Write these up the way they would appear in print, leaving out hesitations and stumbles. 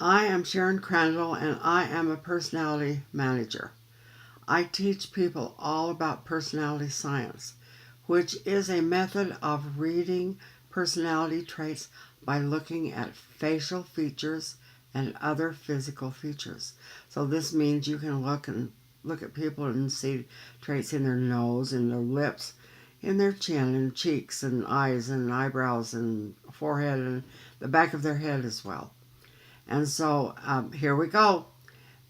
I am Sharon Crandall, and I am a personality manager. I teach people all about personality science, which is a method of reading personality traits by looking at facial features and other physical features. So this means you can look at people and see traits in their nose, in their lips, in their chin and cheeks and eyes and eyebrows and forehead and the back of their head as well. And so here we go.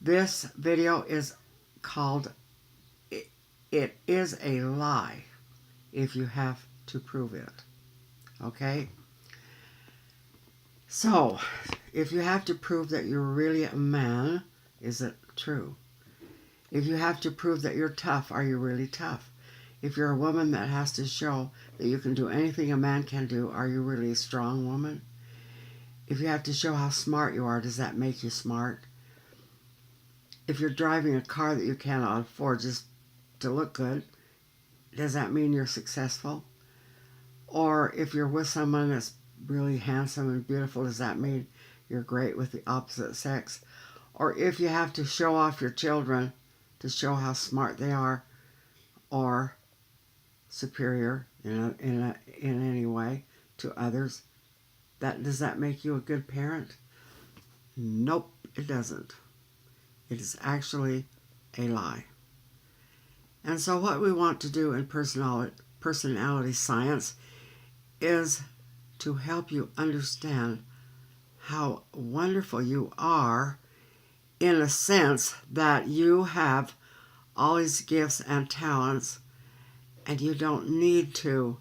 This video is called It is a Lie If You Have to Prove It. Okay? So, if you have to prove that you're really a man, is it true? If you have to prove that you're tough, are you really tough? If you're a woman that has to show that you can do anything a man can do, are you really a strong woman? If you have to show how smart you are, does that make you smart? If you're driving a car that you cannot afford just to look good, does that mean you're successful? Or if you're with someone that's really handsome and beautiful, does that mean you're great with the opposite sex? Or if you have to show off your children to show how smart they are or superior in any way to others, does that make you a good parent? Nope, it doesn't. It is actually a lie. And so what we want to do in personality science is to help you understand how wonderful you are, in a sense that you have all these gifts and talents and you don't need to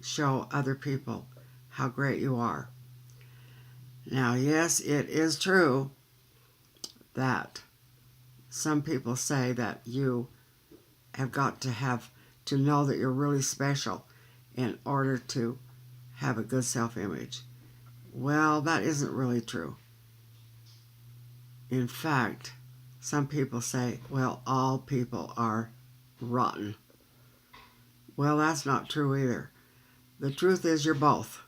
show other people how great you are. Now, yes, it is true that some people say that you have got to know that you're really special in order to have a good self-image. Well, that isn't really true. In fact, some people say, well, all people are rotten. Well, that's not true either. The truth is you're both.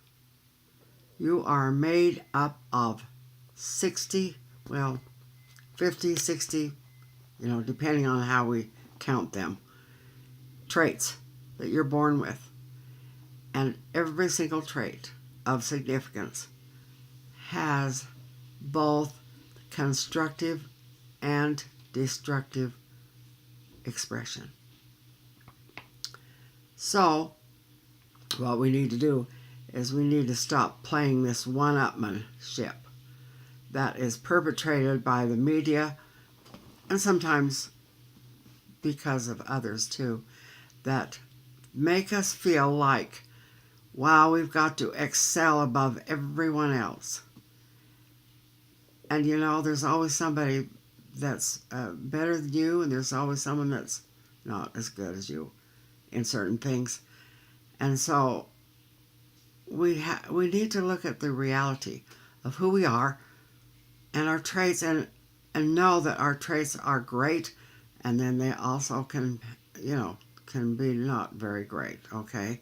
You are made up of 50, 60, depending on how we count them, traits that you're born with. And every single trait of significance has both constructive and destructive expression. So, what we need to do is we need to stop playing this one-upmanship that is perpetrated by the media, and sometimes because of others too, that make us feel like, wow, we've got to excel above everyone else. And there's always somebody that's better than you, and there's always someone that's not as good as you in certain things. And so we need to look at the reality of who we are and our traits, and know that our traits are great, and then they also can be not very great, okay?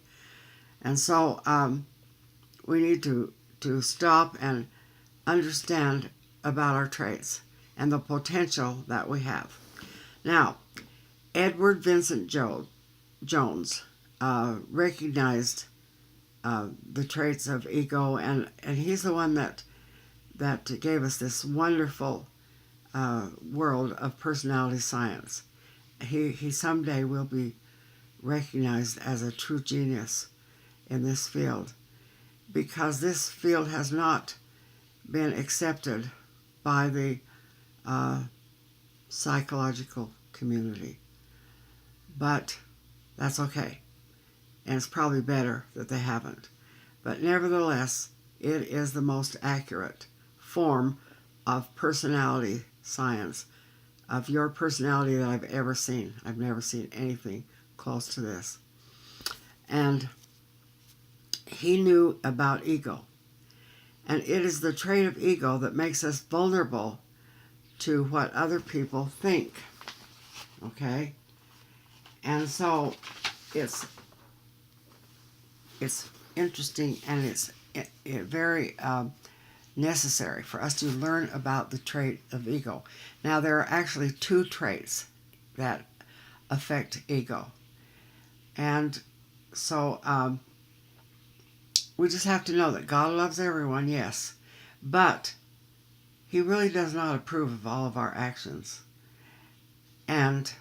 And so we need to stop and understand about our traits and the potential that we have. Now, Edward Vincent Jones recognized the traits of ego, and he's the one that gave us this wonderful world of personality science. He someday will be recognized as a true genius in this field, because this field has not been accepted by the psychological community. But that's okay. And it's probably better that they haven't. But nevertheless, it is the most accurate form of personality science, of your personality, that I've ever seen. I've never seen anything close to this. And he knew about ego. And it is the trait of ego that makes us vulnerable to what other people think. Okay? And so it's interesting, and it's very necessary for us to learn about the trait of ego. Now, there are actually two traits that affect ego. And so we just have to know that God loves everyone, yes, but He really does not approve of all of our actions. And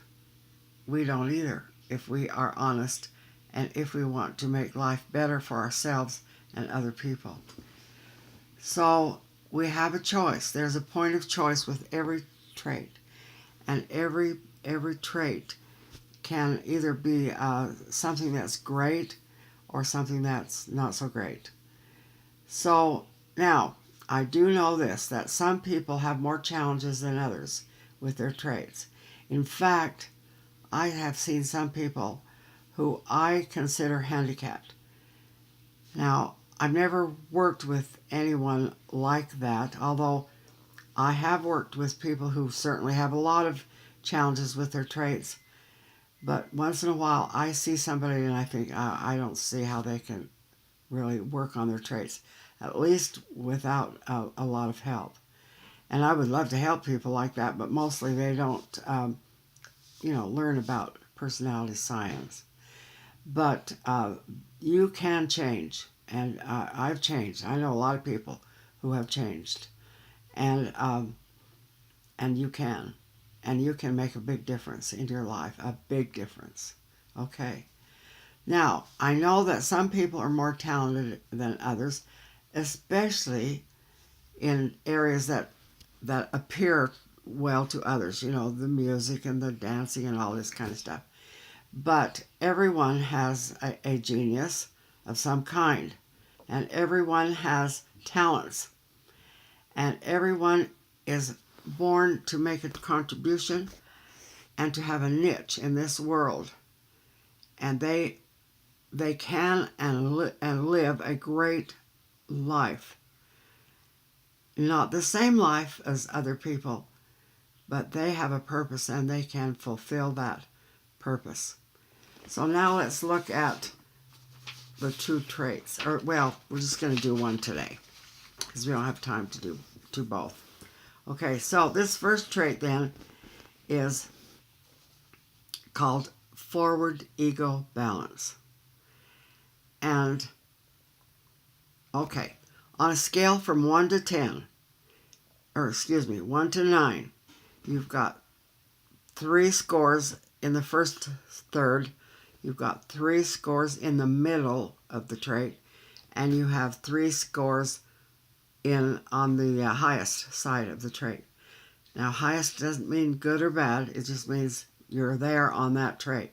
we don't either, if we are honest and if we want to make life better for ourselves and other people. So we have a choice. There's a point of choice with every trait. And every trait can either be something that's great or something that's not so great. So now, I do know this, that some people have more challenges than others with their traits. In fact, I have seen some people who I consider handicapped. Now, I've never worked with anyone like that, although I have worked with people who certainly have a lot of challenges with their traits. But once in a while, I see somebody and I think, I don't see how they can really work on their traits, at least without a lot of help. And I would love to help people like that, but mostly they don't, learn about personality science. But you can change, and I've changed. I know a lot of people who have changed, and you can. And you can make a big difference in your life, a big difference. Okay. Now, I know that some people are more talented than others, especially in areas that appear well to others, the music and the dancing and all this kind of stuff. But everyone has a genius of some kind, and everyone has talents, and everyone is born to make a contribution and to have a niche in this world, and they can and live a great life. Not the same life as other people, but they have a purpose and they can fulfill that purpose. So now let's look at the two traits. We're just going to do one today because we don't have time to do both. Okay, so this first trait then is called forward ego balance. And, okay, on a scale from 1 to 9, you've got 3 scores in the first third, you've got 3 scores in the middle of the trait, and you have 3 scores on the highest side of the trait. Now, highest doesn't mean good or bad. It just means you're there on that trait.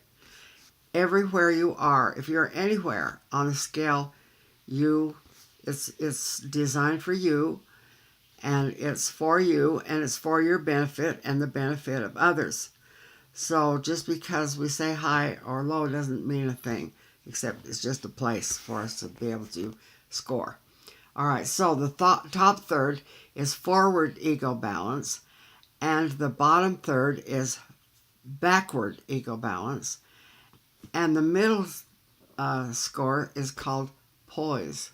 Everywhere you are, if you're anywhere on a scale, it's designed for you, and it's for you, and it's for your benefit and the benefit of others. So just because we say high or low doesn't mean a thing, except it's just a place for us to be able to score. All right, so the top third is forward ego balance, and the bottom third is backward ego balance, and the middle score is called poise.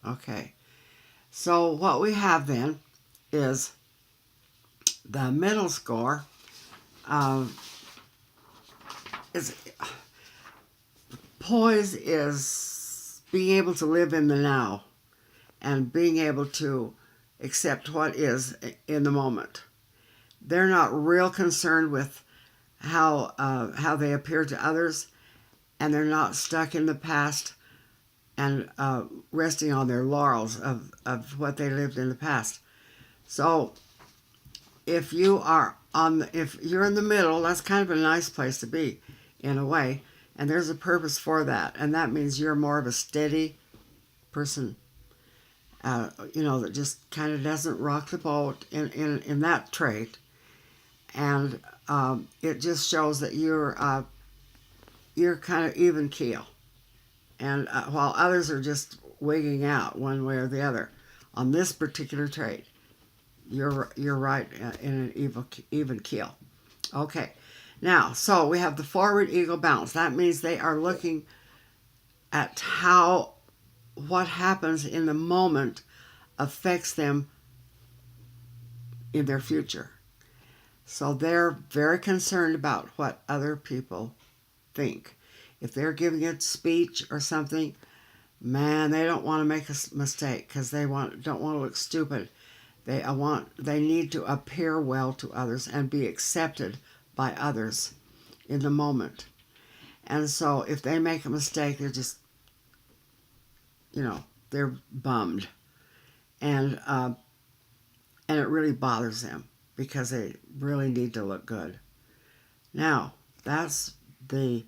Okay, so what we have then is the middle score is poise is being able to live in the now and being able to accept what is in the moment. They're not real concerned with how they appear to others, and they're not stuck in the past and resting on their laurels of what they lived in the past. So if you're in the middle, that's kind of a nice place to be in a way, and there's a purpose for that, and that means you're more of a steady person, that just kind of doesn't rock the boat in that trait, and it just shows that you're kind of even keel, and while others are just wigging out one way or the other on this particular trait, you're right in an even keel. Okay, now so we have the forward ego balance. That means they are looking at what happens in the moment affects them in their future. So they're very concerned about what other people think. If they're giving a speech or something, man, they don't want to make a mistake because they don't want to look stupid. They need to appear well to others and be accepted by others in the moment. And so if they make a mistake, they're just, they're bummed. And it really bothers them because they really need to look good. Now, that's the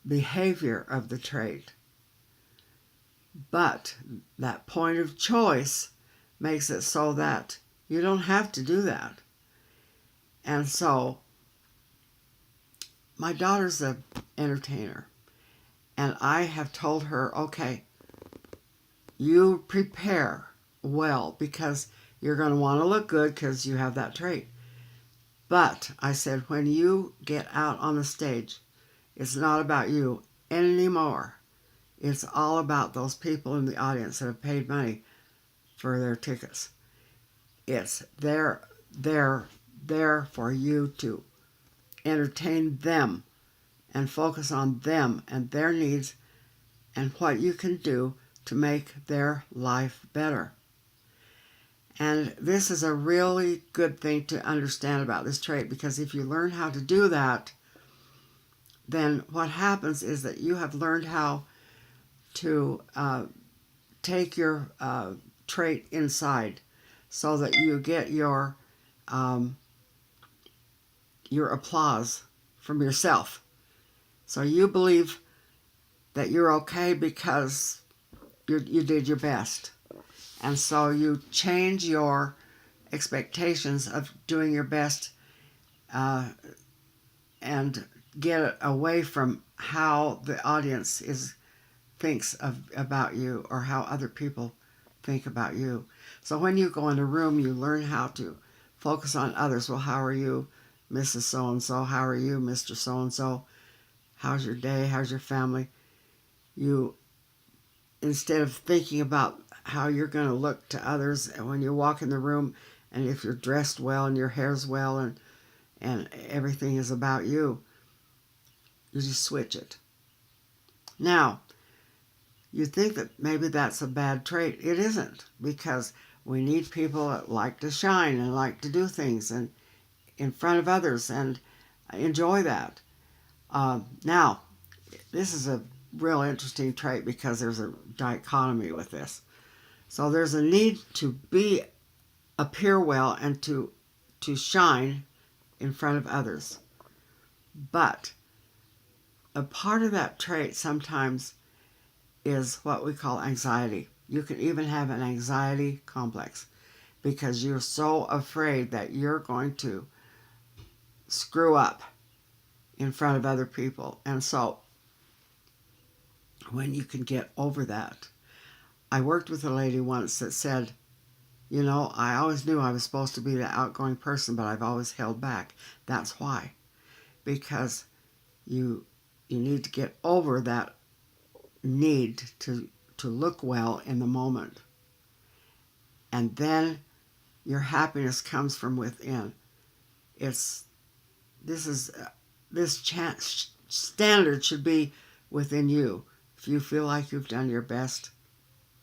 behavior of the trait. But that point of choice makes it so that you don't have to do that. And so, my daughter's an entertainer. And I have told her, okay, you prepare well because you're going to want to look good because you have that trait. But I said, when you get out on the stage, it's not about you anymore. It's all about those people in the audience that have paid money for their tickets. It's they're there for you to entertain them and focus on them and their needs and what you can do to make their life better. And this is a really good thing to understand about this trait, because if you learn how to do that, then what happens is that you have learned how to take your trait inside so that you get your applause from yourself. So you believe that you're okay because you did your best. And so you change your expectations of doing your best and get it away from how the audience thinks about you or how other people think about you. So when you go in a room, you learn how to focus on others. Well, how are you, Mrs. So-and-so? How are you, Mr. So-and-so? How's your day? How's your family? You, instead of thinking about how you're going to look to others when you walk in the room, and if you're dressed well and your hair's well and everything is about you, you just switch it. Now, you think that maybe that's a bad trait. It isn't, because we need people that like to shine and like to do things and in front of others and enjoy that. Now, this is a real interesting trait because there's a dichotomy with this. So there's a need to appear well and to shine in front of others. But a part of that trait sometimes is what we call anxiety. You can even have an anxiety complex because you're so afraid that you're going to screw up in front of other people. And so when you can get over that, I worked with a lady once that said, I always knew I was supposed to be the outgoing person, but I've always held back. That's why. Because you need to get over that need to look well in the moment. And then your happiness comes from within. This standard should be within you. If you feel like you've done your best,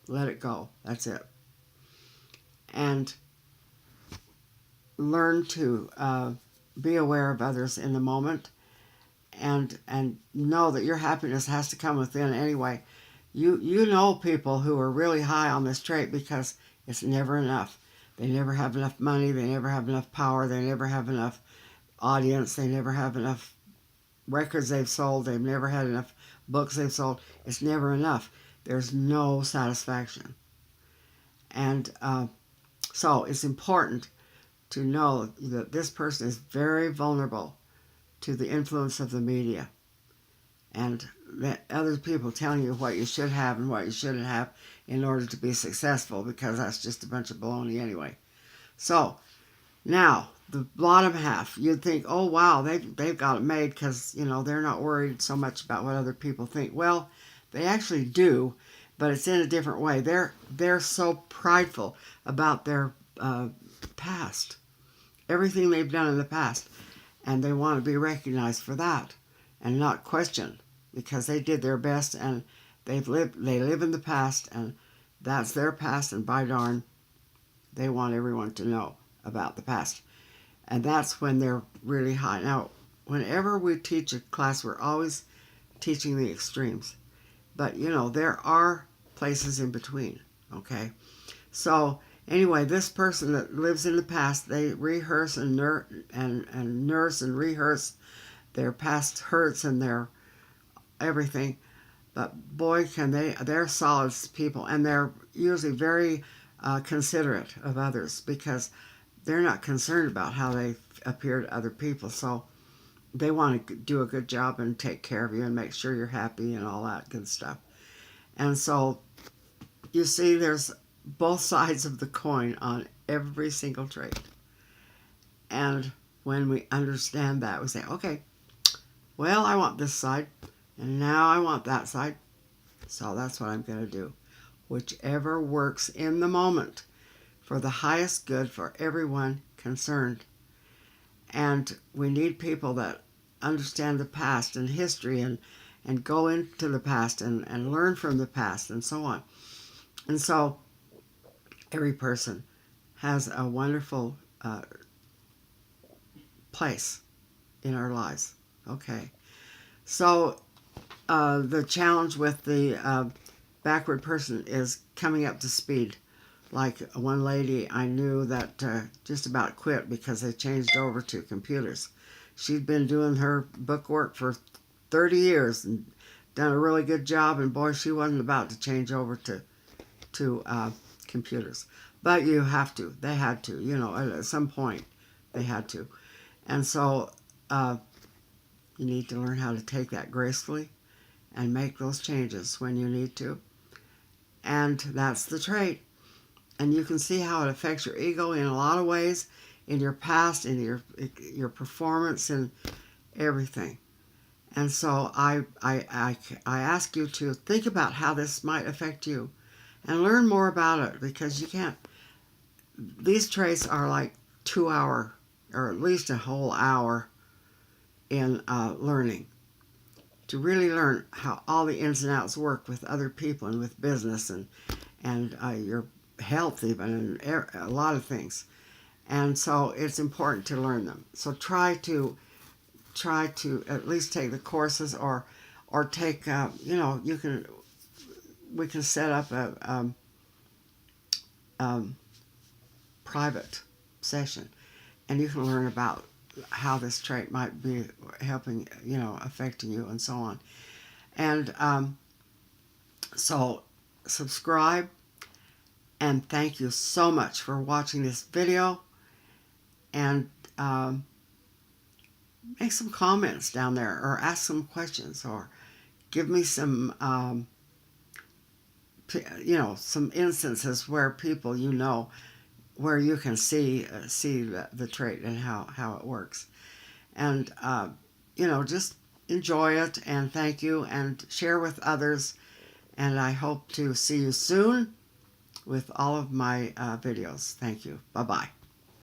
let it go. That's it. And learn to be aware of others in the moment, and know that your happiness has to come within anyway. You know people who are really high on this trait because it's never enough. They never have enough money. They never have enough power. They never have enough audience. They never have enough records they've sold. They've never had enough books they've sold. It's never enough. There's no satisfaction. And so it's important to know that this person is very vulnerable to the influence of the media and that other people telling you what you should have and what you shouldn't have in order to be successful, because that's just a bunch of baloney anyway. So now the bottom half, you'd think, oh wow, they've got it made because they're not worried so much about what other people think. Well, they actually do, but it's in a different way. They're so prideful about their past, everything they've done in the past, and they want to be recognized for that and not questioned, because they did their best and they live in the past, and that's their past, and by darn, they want everyone to know about the past. And that's when they're really high. Now, whenever we teach a class, we're always teaching the extremes. But, you know, there are places in between, okay? So, anyway, this person that lives in the past, they rehearse and nurse and rehearse their past hurts and their everything. But boy, they're solid people, and they're usually very considerate of others, because they're not concerned about how they appear to other people. So they want to do a good job and take care of you and make sure you're happy and all that good stuff. And so you see, there's both sides of the coin on every single trait. And when we understand that, we say, okay, well, I want this side, and now I want that side. So that's what I'm going to do. Whichever works in the moment for the highest good for everyone concerned. And we need people that understand the past and history, and go into the past and learn from the past and so on. And so every person has a wonderful place in our lives. Okay. So the challenge with the backward person is coming up to speed. Like one lady I knew that just about quit because they changed over to computers. She'd been doing her book work for 30 years and done a really good job, and boy, she wasn't about to change over to computers. But you have to. They had to. You know, at some point, they had to. And so you need to learn how to take that gracefully and make those changes when you need to. And that's the trait. And you can see how it affects your ego in a lot of ways, in your past, in your performance, and everything. And so I ask you to think about how this might affect you and learn more about it, because you can't, these traits are like 2 hour, or at least a whole hour in learning, to really learn how all the ins and outs work with other people and with business and your health even, and a lot of things. And so it's important to learn them. So try to at least take the courses, or take you know, we can set up a private session, and you can learn about how this trait might be helping, you know, affecting you and so on. And so subscribe, and thank you so much for watching this video. And make some comments down there, or ask some questions, or give me some you know, some instances where people, you know, where you can see the trait and how it works. And you know, just enjoy it, and thank you, and share with others. And I hope to see you soon with all of my videos. Thank you. Bye-bye.